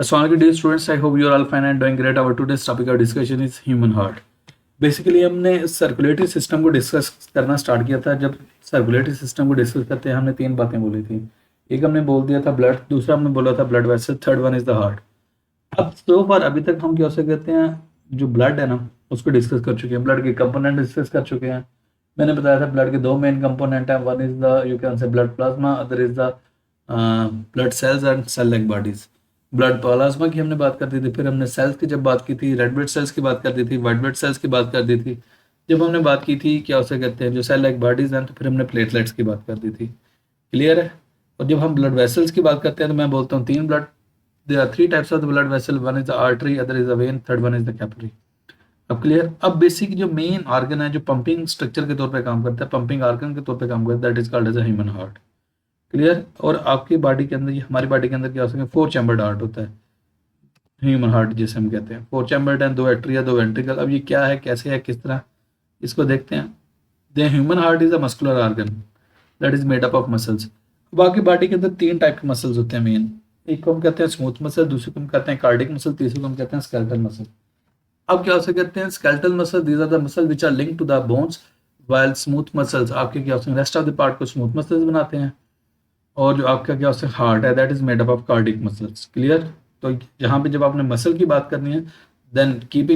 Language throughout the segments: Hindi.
Assalamualaikum dear students, I hope you are all fine and doing great. Our today's topic of discussion is human heart. Basically हमने सर्कुलेटरी सिस्टम को डिस्कस करना स्टार्ट किया था। जब सर्कुलेटरी सिस्टम को डिस्कस करते हैं हमने तीन बातें बोली थी। एक हमने बोल दिया था ब्लड, दूसरा हमने बोला था blood vessel, third one is the heart. अब सो फार अभी तक हम क्या से कहते हैं, जो ब्लड है ना उसको डिस्कस कर चुके हैं, ब्लड के कंपोनेंट डिस्कस कर चुके हैं। मैंने बताया था ब्लड के दो मेन कंपोनेंट हैं, one is the you can say blood plasma, other is the blood cells and cell like bodies. Blood plasma की हमने बात कर दी थी, फिर हमने सेल्स की जब बात की थी, रेड ब्लड सेल्स की बात कर दी थी, वाइट ब्लड सेल्स की बात कर दी थी। जब हमने बात की थी क्या उसे कहते हैं जो सेल लाइक बॉडीज हैं, तो फिर हमने प्लेटलेट्स की बात कर दी थी। क्लियर है। और जब हम ब्लड वेसल्स की बात करते हैं तो मैं बोलता हूँ तीन blood, there are three types of the blood vessel, one is the artery, other is the vein, third one is the capillary. अब क्लियर। अब बेसिक जो मेन ऑर्गन है जो पंपिंग स्ट्रक्चर के तौर पे काम करता है, पंपिंग ऑर्गन के तौर पे काम करता है, that is called as a human heart. Clear. और आपकी बॉडी के अंदर, ये हमारी बॉडी के अंदर क्या हो सकता है, फोर चैम्बर्ड हार्ट होता है, ह्यूमन हार्ट जिसे हम कहते हैं। फोर चैम्बर्ड एंड दो एट्रिया, दो वेंट्रिकल। अब ये क्या है, कैसे है, किस तरह, इसको देखते हैं। The human heart is a muscular organ that is made up of muscles. बाकी बॉडी के अंदर तीन टाइप के मसल्स होते हैं मेन। एक को हम कहते हैं स्मूथ मसल, दूसरे को हम कहते हैं कार्डिक मसल, तीसरे को हम कहते हैं स्केलेटल मसल। अब क्या हो कहते हैं skeletal muscle, these are the muscle which are link to the bones, while smooth muscles आपके क्या होते हैं रेस्ट ऑफ द पार्ट को स्मूथ मसल्स बनाते हैं। और जो आपका क्या होता है हार्ट है, that is made up of cardiac muscles. Clear. तो यहाँ पे जब आपने मसल की बात करनी है, then keep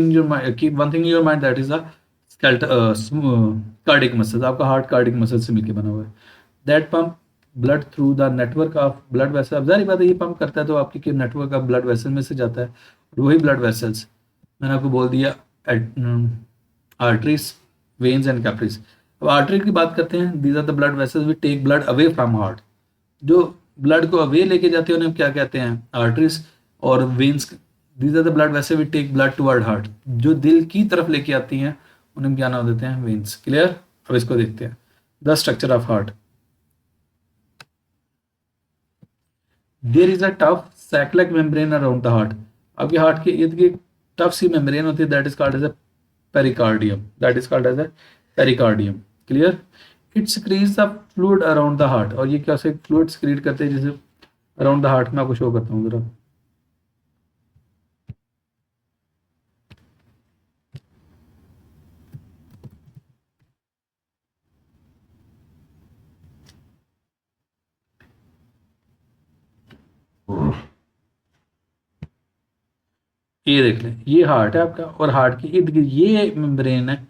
one thing in your mind, that is a cardiac muscles. आपका हार्ट कार्डिक मसल से मिलकर बना हुआ है। That pump blood through the network of blood vessel. अब जारी बात है ये पंप करता है तो आपकी नेटवर्क ऑफ ब्लड वेसल में से जाता है, और वही ब्लड वेसल्स मैंने आपको बोल दिया आर्टरीज, वेन्स एंड कैपिलरीज। अब आर्टरी की बात करते हैं, these are the blood vessels we take blood away from heart. जो ब्लड को अवे लेके जाते हैं उन्हें हम क्या कहते हैं, आर्टरीज। और veins, these are the blood vessel we take blood toward heart. जो दिल की तरफ लेके आती हैं उन्हें हम क्या नाम देते हैं, वेन्स। क्लियर। अब इसको देखते हैं, the structure of heart. There is a tough sac like membrane around the heart. आपके हार्ट के इर्द गिर्द टफ सी मेम्ब्रेन होती है, that is called as a pericardium, that is called as a pericardium. Clear. It secretes the fluid around the heart. और ये क्या से फ्लूइड सिक्रीट करते हैं जैसे अराउंड द हार्ट। मैं आपको शो करता हूँ जरा। ये देख लें, ये हार्ट है आपका, और हार्ट के इर्द गिर्द ये मेम्ब्रेन है,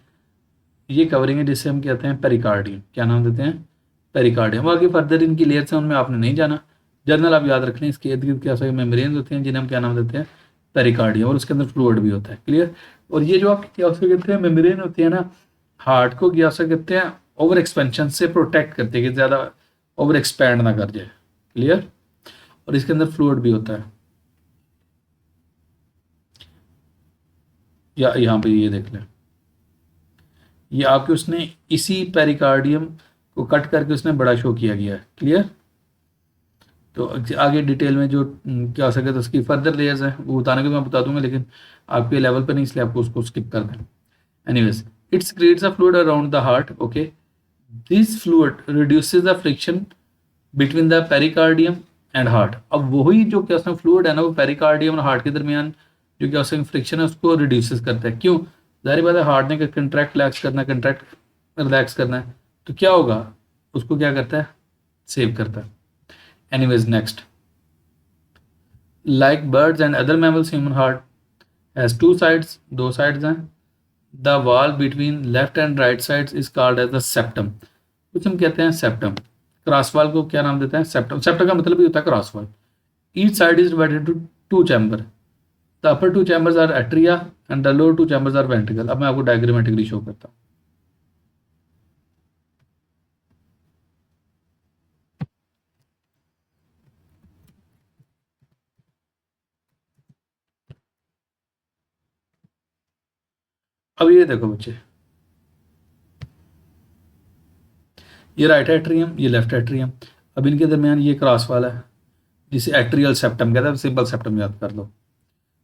ये कवरिंग है, जिसे हम कहते हैं पेरिकार्डियम। क्या नाम देते हैं, पेरिकार्डियम। बाकी फर्दर इनकी लेयर्स हैं उनमें आपने नहीं जाना, जनरल आप याद रख लें। इसके इर्द गिर्द क्या मेम्ब्रेन होते हैं जिन्हें हम क्या नाम देते हैं, पेरिकार्डियम, और उसके अंदर फ्लूइड भी होता है। क्लियर। और ये जो आप क्या कहते हैं मेम्ब्रेन होती है ना, हार्ट को क्या कहते हैं, ओवर एक्सपेंशन से प्रोटेक्ट करते हैं कि ज़्यादा ओवर एक्सपैंड ना कर जाए। क्लियर। और इसके अंदर फ्लूइड भी होता है, या यहाँ पे ये देख लें, ये आपके उसने इसी पेरिकार्डियम को कट करके उसने बड़ा शो किया गया है। क्लियर। तो आगे डिटेल में जो क्या हो सके तो उसकी फर्दर लेयर्स हैं वो बताने को मैं बता दूंगा, लेकिन आपके लेवल पर नहीं, इसलिए आपको उसको स्किप कर दें। Anyways, it's creates a fluid around the heart. Okay, this fluid reduces the friction between the pericardium and heart. अब वही जो क्या उसमें फ्लूइड है ना, वो पेरिकार्डियम और हार्ट के दरमियान जो क्या उसमें फ्रिक्शन है उसको रिड्यूसेस करता है। क्यों, जाहिर बात है हार्ट ने कंट्रैक्ट रिलैक्स करना है, कंट्रैक्ट रिलैक्स करना है, तो क्या होगा, उसको क्या करता है, सेव करता है। Anyways next, like birds and other mammals human heart has two sides, दो साइड्स हैं। The wall between left and right sides is called as the septum, कुछ हम कहते हैं सेप्टम। क्रॉस वॉल को क्या नाम देते हैं, सेप्टम। सेप्टम का मतलब ही होता है cross wall. Each side is divided to two chamber, the upper two chambers are atria and the lower two chambers are ventricle. अब मैं आपको डायग्रामेटिकली शो करता हूँ। अब ये देखो बच्चे, ये राइट एट्रियम, ये लेफ्ट एट्रियम। अब इनके दरमियान ये क्रॉस वाला है जिसे एट्रियल सेप्टम कहते हैं, सिंपल सेप्टम याद कर लो।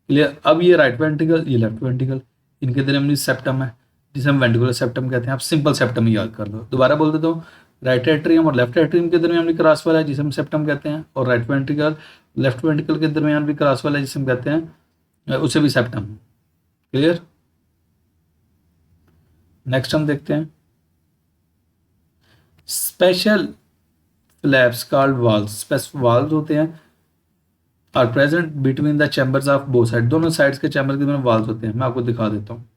क्लियर। अब ये राइट वेंट्रिकल, ये लेफ्ट वेंट्रिकल, इनके दरमियान सेप्टम है जिसे हम वेंट्रिकुलर सेप्टम कहते हैं। आप सिंपल सेप्टम ही याद कर लो। दोबारा बोल देता हूँ, राइट एट्रियम और लेफ्ट एट्रियम के दरमियान क्रॉस वाला है जिसे हम सेप्टम कहते हैं, और राइट वेंट्रिकल लेफ्ट वेंट्रिकल के दरमियान भी क्रॉस वाला जिसे हम कहते हैं उसे भी सेप्टम। क्लियर। नेक्स्ट हम देखते हैं special flaps called valves. Special valves होते हैं are present between the chambers of both side. दोनों साइड्स के चैम्बर के दरमियान वाल्व्स होते हैं। मैं आपको दिखा देता हूँ,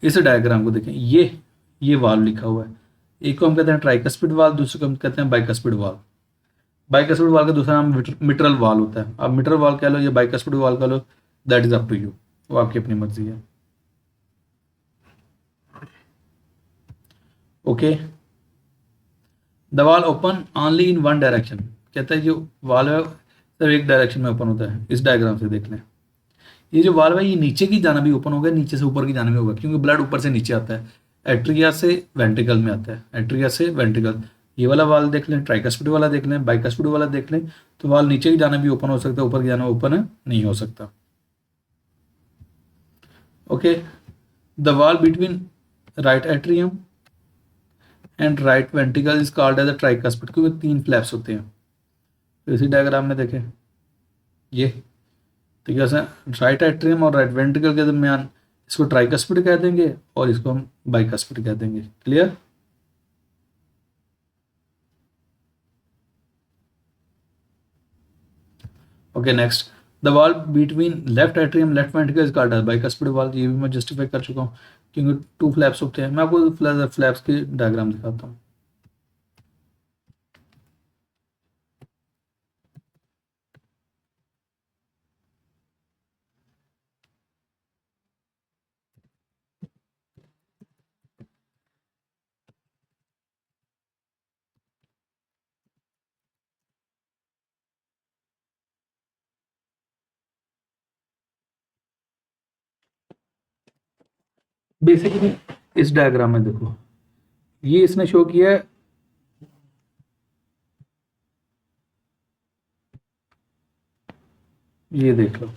इस डायग्राम को देखें। ये वाल्व लिखा हुआ है, एक को हम कहते हैं ट्राइकस्पिड वाल्व, दूसरे को हम कहते हैं बाइकस्पिड वाल्व। बाइकस्पिड वाल्व का दूसरा नाम मिट्रल वाल्व होता है। आप मिट्रल वाल्व कह लो या बाइकस्पिड वाल्व कह लो, that is up to you, वो आपकी अपनी मर्जी है। Okay, the valve open only in one direction. कहता है जो वाल्व है सिर्फ एक डायरेक्शन में ओपन होता है। इस डायग्राम से देख लें, ये जो वाल्व है ये नीचे की जाना भी ओपन होगा, नीचे से ऊपर की जाना भी होगा, क्योंकि ब्लड ऊपर से नीचे आता है, एट्रिया से वेंट्रिकल में आता है, एट्रिया से वेंट्रिकल। ये वाला वाल्व देख लें, ट्राइकस्पिड वाला देख लें, बाइकस्पिड वाला देख लें, तो वाल्व नीचे की जाना भी ओपन हो सकता है, ऊपर की जाना ओपन नहीं हो सकता। Okay, the valve between right atrium and right ventricle is called as a tricuspid, क्योंकि 3 फ्लैप्स होते हैं। तो इसी डायग्राम में देखें ये, तो कैसे राइट एट्रियम और राइट वेंट्रिकल के दरमियान इसको ट्राइकस्पिड कह देंगे और इसको हम बाइकस्पिड कह देंगे। Clear. Okay, next the valve between left atrium left ventricle is called as bicuspid valve. ये भी मैं जस्टिफाई कर चुका हूँ, क्योंकि 2 फ्लैप्स होते हैं। मैं आपको फ्लैप्स की डायग्राम दिखाता हूँ। बेसिकली इस डायग्राम में देखो, ये इसने शो किया है, ये देख लो,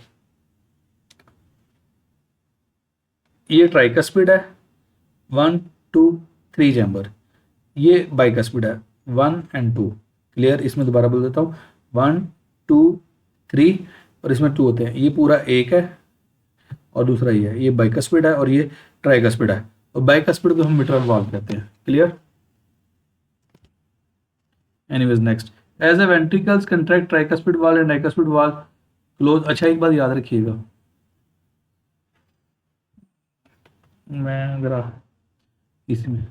ये ट्राइकस्पिड है 1 2 3 चैम्बर, ये बाइकस्पिड है 1 और 2। क्लियर। इसमें दोबारा बोल देता हूँ, 1 2 3 और इसमें 2 होते हैं। ये पूरा एक है और दूसरा ये है, ये बाइकस्पिड है और ये ट्राइकस्पिड है, और बाइकस्पिड को हम मिट्रल वाल्व कहते हैं। Clear. Anyways next, as a ventricles contract tricuspid valve and dicuspid valve close. अच्छा, एक बात याद रखिएगा, मैं जरा इसमें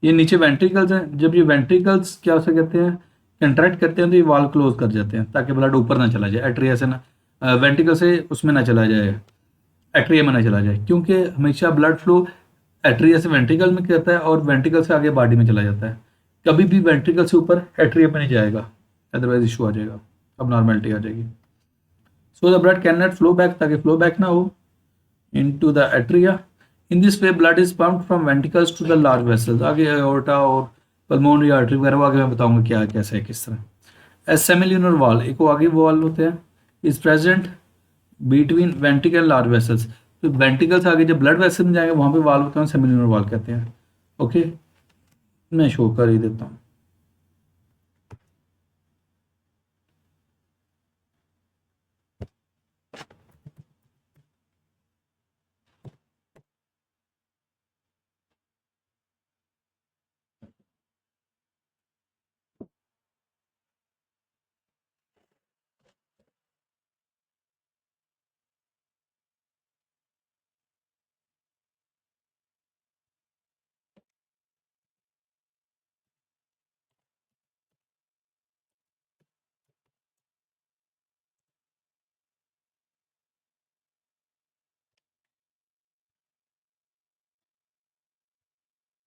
ये नीचे वेंट्रिकल्स हैं, जब ये वेंट्रिकल्स क्या उसे कहते हैं कंट्रैक्ट करते हैं तो ये वाल्व क्लोज कर जाते हैं, ताकि ब्लड ऊपर ना चला जाए, एट्रिया से ना वेंट्रिकल से उसमें ना चला जाए, एट्रिया में ना चला जाए, क्योंकि हमेशा ब्लड फ्लो एट्रिया से वेंट्रिकल में करता है और वेंट्रिकल से आगे बॉडी में चला जाता है। कभी भी वेंट्रिकल से ऊपर एट्रिया में नहीं जाएगा, अदरवाइज इशू आ जाएगा, अब नॉर्मेलिटी आ जाएगी। So the blood can not flow back, ताकि फ्लो बैक ना हो into the atria. In this way blood is pumped from ventricles to the large vessels. आगे एओर्टा और पल्मोनरी आर्टरी वगैरह आगे मैं बताऊंगा क्या कैसे है किस तरह। एज सेमिल्यूनर वॉल, एक आगे वॉल होते हैं, is present between ventricle large vessels. तो वेंट्रिकल से आगे जब ब्लड वेसल में जाएंगे वहां पे वाल होते हैं, सेमिल्यूनर वाल कहते हैं। ओके, मैं शो कर ही देता हूँ।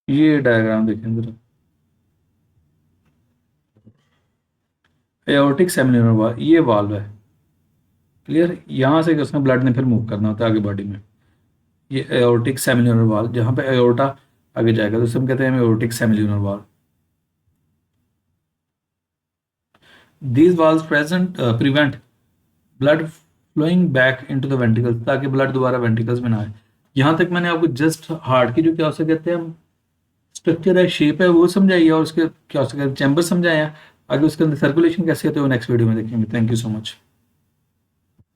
ये डायग्राम देखें जरा, एओर्टिक सेमिल्यूनर वाल, ये वाल्व है। क्लियर। यहाँ से उसमें ब्लड ने फिर मूव करना होता है आगे बॉडी में। ये एओर्टिक सेमिल्यूनर वाल, जहाँ पे एओर्टा आगे जाएगा तो उसे हम कहते हैं एओर्टिक सेमिल्यूनर वाल। These valves present prevent blood flowing back into the ventricles, ताकि ब्लड दोबारा वेंट्रिकल्स में ना आए। यहाँ तक मैंने आपको जस्ट हार्ट की जो क्या उसे कहते हैं स्ट्रक्चर है, शेप है, वो समझाई है, और उसके क्या उसे कहते हैं चैम्बर समझाए हैं। आगे उसके अंदर सर्कुलेशन कैसे होते हैं वो नेक्स्ट वीडियो में देखेंगे। Thank you so much.